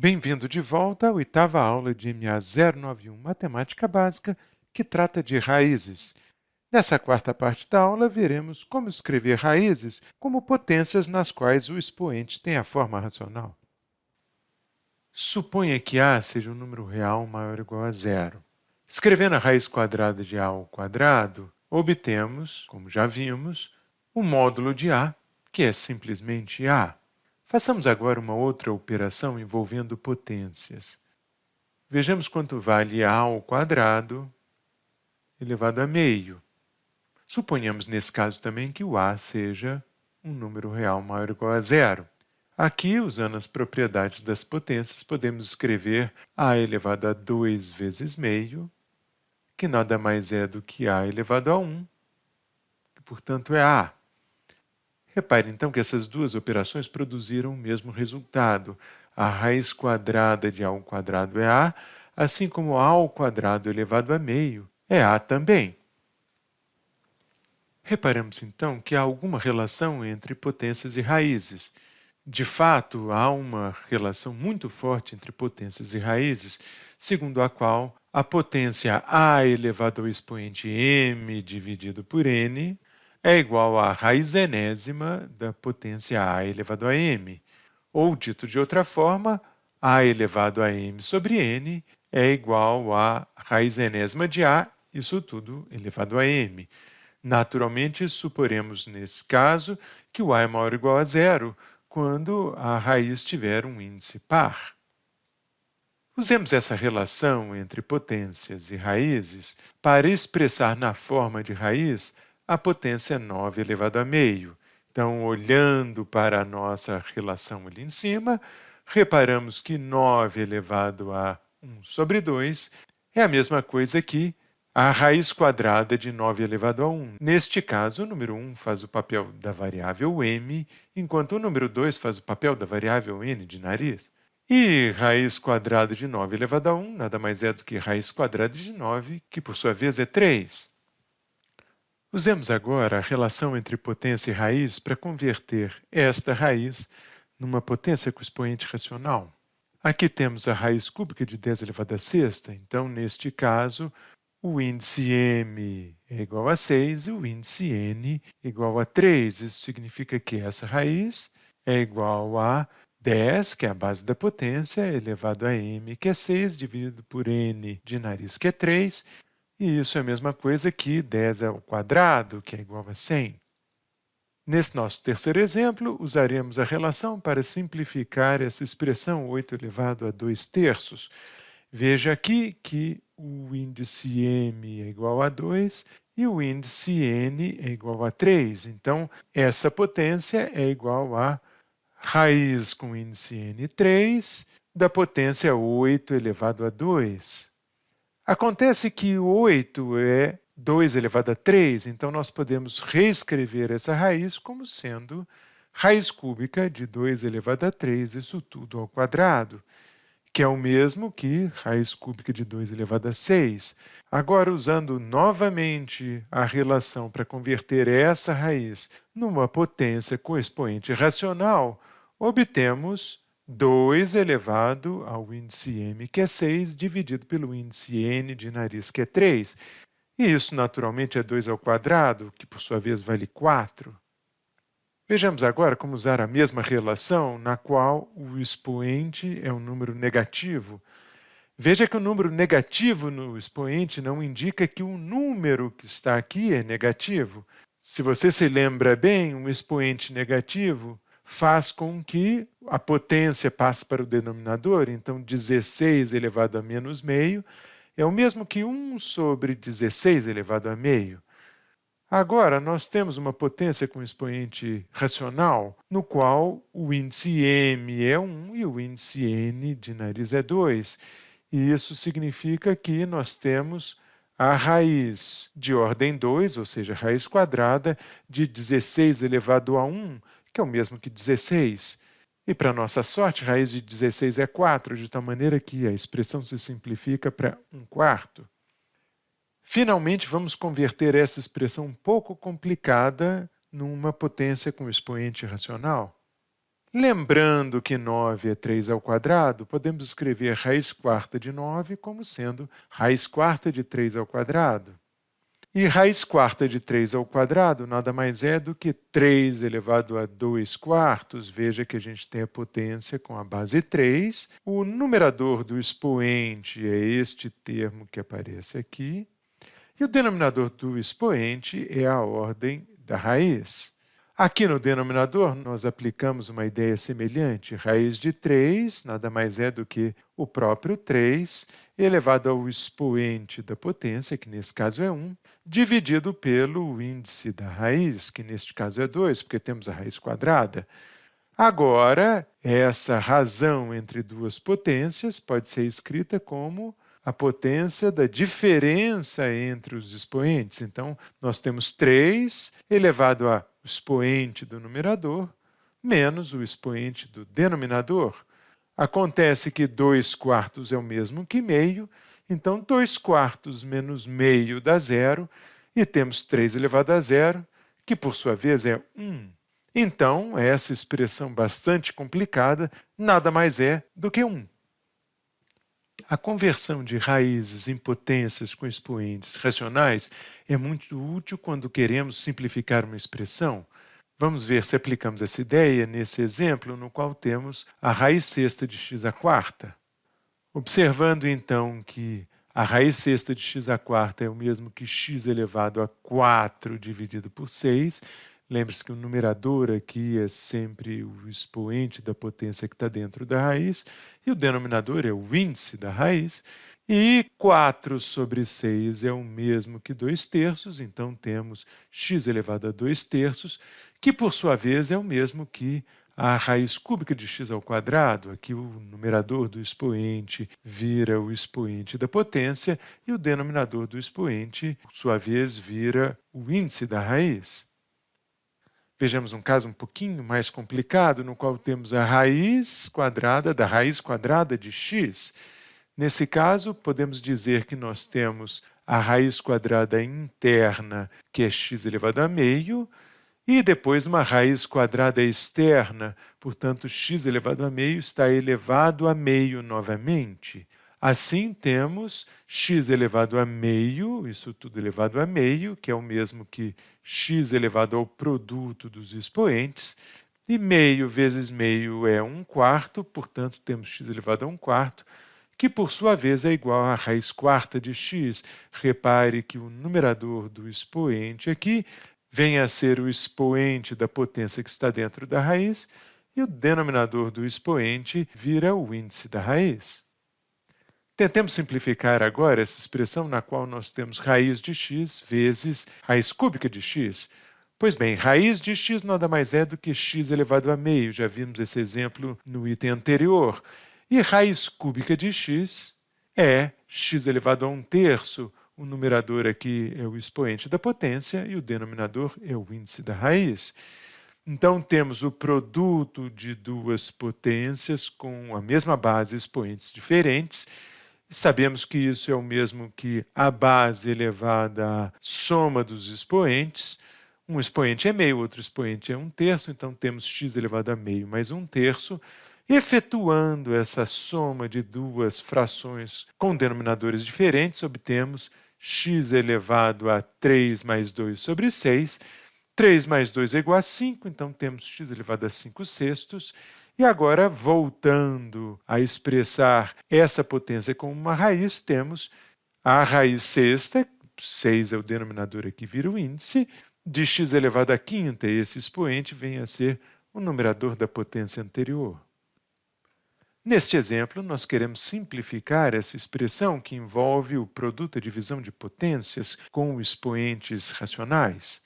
Bem-vindo de volta à oitava aula de MA 091 Matemática Básica, que trata de raízes. Nessa quarta parte da aula, veremos como escrever raízes como potências nas quais o expoente tem a forma racional. Suponha que a seja um número real maior ou igual a zero. Escrevendo a raiz quadrada de a ao quadrado, obtemos, como já vimos, o módulo de a, que é simplesmente a. Façamos agora uma outra operação envolvendo potências. Vejamos quanto vale a ao quadrado elevado a meio. Suponhamos nesse caso também que o a seja um número real maior ou igual a zero. Aqui, usando as propriedades das potências, podemos escrever a elevado a 2 vezes meio, que nada mais é do que a elevado a 1, que portanto é a. Repare então que essas duas operações produziram o mesmo resultado. A raiz quadrada de a ao quadrado é a, assim como a ao quadrado elevado a meio é a também. Reparamos então que há alguma relação entre potências e raízes. De fato, há uma relação muito forte entre potências e raízes, segundo a qual a potência a elevado ao expoente m dividido por n é igual à raiz enésima da potência a elevado a m. Ou, dito de outra forma, a elevado a m sobre n é igual à raiz enésima de a, isso tudo elevado a m. Naturalmente, suporemos nesse caso que o a é maior ou igual a zero quando a raiz tiver um índice par. Usemos essa relação entre potências e raízes para expressar na forma de raiz a potência 9 elevado a meio. Então, olhando para a nossa relação ali em cima, reparamos que 9 elevado a 1 sobre 2 é a mesma coisa que a raiz quadrada de 9 elevado a 1. Neste caso, o número 1 faz o papel da variável m, enquanto o número 2 faz o papel da variável n de nariz. E raiz quadrada de 9 elevado a 1 nada mais é do que raiz quadrada de 9, que por sua vez é 3. Usemos agora a relação entre potência e raiz para converter esta raiz numa potência com expoente racional. Aqui temos a raiz cúbica de 10 elevado a sexta, então, neste caso, o índice m é igual a 6 e o índice n é igual a 3. Isso significa que essa raiz é igual a 10, que é a base da potência, elevado a m, que é 6, dividido por n de nariz, que é 3. E isso é a mesma coisa que 10 ao quadrado, que é igual a 100. Nesse nosso terceiro exemplo, usaremos a relação para simplificar essa expressão 8 elevado a 2 terços. Veja aqui que o índice m é igual a 2 e o índice n é igual a 3. Então, essa potência é igual a raiz com índice n 3 da potência 8 elevado a 2. Acontece que o 8 é 2 elevado a 3, então nós podemos reescrever essa raiz como sendo raiz cúbica de 2 elevado a 3, isso tudo ao quadrado, que é o mesmo que raiz cúbica de 2 elevado a 6. Agora, usando novamente a relação para converter essa raiz numa potência com expoente racional, obtemos 2 elevado ao índice m, que é 6, dividido pelo índice n de nariz, que é 3. E isso, naturalmente, é 2 ao quadrado, que por sua vez vale 4. Vejamos agora como usar a mesma relação na qual o expoente é um número negativo. Veja que o número negativo no expoente não indica que o número que está aqui é negativo. Se você se lembra bem, um expoente negativo faz com que a potência passe para o denominador, então 16 elevado a menos meio é o mesmo que 1 sobre 16 elevado a meio. Agora, nós temos uma potência com expoente racional, no qual o índice m é 1 e o índice n de nariz é 2. E isso significa que nós temos a raiz de ordem 2, ou seja, raiz quadrada, de 16 elevado a 1, que é o mesmo que 16. E, para nossa sorte, raiz de 16 é 4, de tal maneira que a expressão se simplifica para 1/4. Finalmente, vamos converter essa expressão um pouco complicada numa potência com expoente racional. Lembrando que 9 é 3 ao quadrado, podemos escrever raiz quarta de 9 como sendo raiz quarta de 3 ao quadrado. E raiz quarta de 3 ao quadrado nada mais é do que 3 elevado a 2 quartos. Veja que a gente tem a potência com a base 3. O numerador do expoente é este termo que aparece aqui. E o denominador do expoente é a ordem da raiz. Aqui no denominador, nós aplicamos uma ideia semelhante. Raiz de 3 nada mais é do que o próprio 3 elevado ao expoente da potência, que nesse caso é 1, dividido pelo índice da raiz, que neste caso é 2, porque temos a raiz quadrada. Agora, essa razão entre duas potências pode ser escrita como a potência da diferença entre os expoentes. Então, nós temos 3 elevado ao expoente do numerador menos o expoente do denominador. Acontece que 2 quartos é o mesmo que meio, então 2 quartos menos meio dá 0, e temos 3 elevado a 0, que por sua vez é 1. Então, essa expressão bastante complicada nada mais é do que 1. A conversão de raízes em potências com expoentes racionais é muito útil quando queremos simplificar uma expressão. Vamos ver se aplicamos essa ideia nesse exemplo no qual temos a raiz sexta de x à quarta. Observando então que a raiz sexta de x à quarta é o mesmo que x elevado a 4 dividido por 6, lembre-se que o numerador aqui é sempre o expoente da potência que está dentro da raiz, e o denominador é o índice da raiz, e 4 sobre 6 é o mesmo que 2 terços, então temos x elevado a 2 terços, que por sua vez é o mesmo que a raiz cúbica de x ao quadrado. Aqui o numerador do expoente vira o expoente da potência e o denominador do expoente, por sua vez, vira o índice da raiz. Vejamos um caso um pouquinho mais complicado, no qual temos a raiz quadrada da raiz quadrada de x. Nesse caso, podemos dizer que nós temos a raiz quadrada interna, que é x elevado a meio, e depois uma raiz quadrada externa, portanto, x elevado a meio está elevado a meio novamente. Assim, temos x elevado a meio, isso tudo elevado a meio, que é o mesmo que x elevado ao produto dos expoentes, e meio vezes meio é 1 quarto, portanto, temos x elevado a 1 quarto, que por sua vez é igual à raiz quarta de x. Repare que o numerador do expoente aqui vem a ser o expoente da potência que está dentro da raiz, e o denominador do expoente vira o índice da raiz. Tentemos simplificar agora essa expressão na qual nós temos raiz de x vezes raiz cúbica de x. Pois bem, raiz de x nada mais é do que x elevado a meio, já vimos esse exemplo no item anterior. E raiz cúbica de x é x elevado a 1 terço. O numerador aqui é o expoente da potência e o denominador é o índice da raiz. Então, temos o produto de duas potências com a mesma base, expoentes diferentes. Sabemos que isso é o mesmo que a base elevada à soma dos expoentes. Um expoente é meio, outro expoente é 1 terço, então temos x elevado a meio mais 1 terço. Efetuando essa soma de duas frações com denominadores diferentes, obtemos x elevado a 3 mais 2 sobre 6. 3 mais 2 é igual a 5, então temos x elevado a 5 sextos. E agora, voltando a expressar essa potência como uma raiz, temos a raiz sexta, 6 é o denominador aqui, vira o índice, de x elevado a quinta, e esse expoente vem a ser o numerador da potência anterior. Neste exemplo, nós queremos simplificar essa expressão que envolve o produto da divisão de potências com expoentes racionais.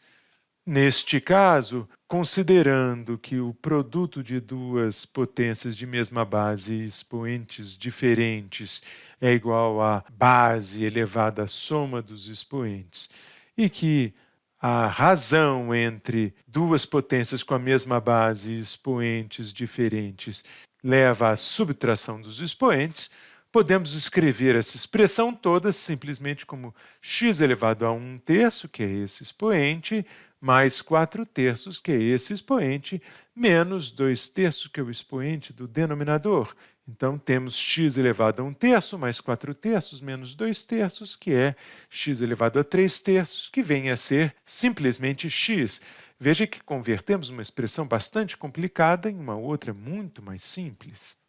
Neste caso, considerando que o produto de duas potências de mesma base e expoentes diferentes é igual à base elevada à soma dos expoentes, e que a razão entre duas potências com a mesma base e expoentes diferentes leva à subtração dos expoentes, podemos escrever essa expressão toda simplesmente como x elevado a 1 terço, que é esse expoente, mais 4/3, que é esse expoente, menos 2/3, que é o expoente do denominador. Então, temos x elevado a 1/3 mais 4/3 menos 2/3, que é x elevado a 3/3, que vem a ser simplesmente x. Veja que convertemos uma expressão bastante complicada em uma outra muito mais simples.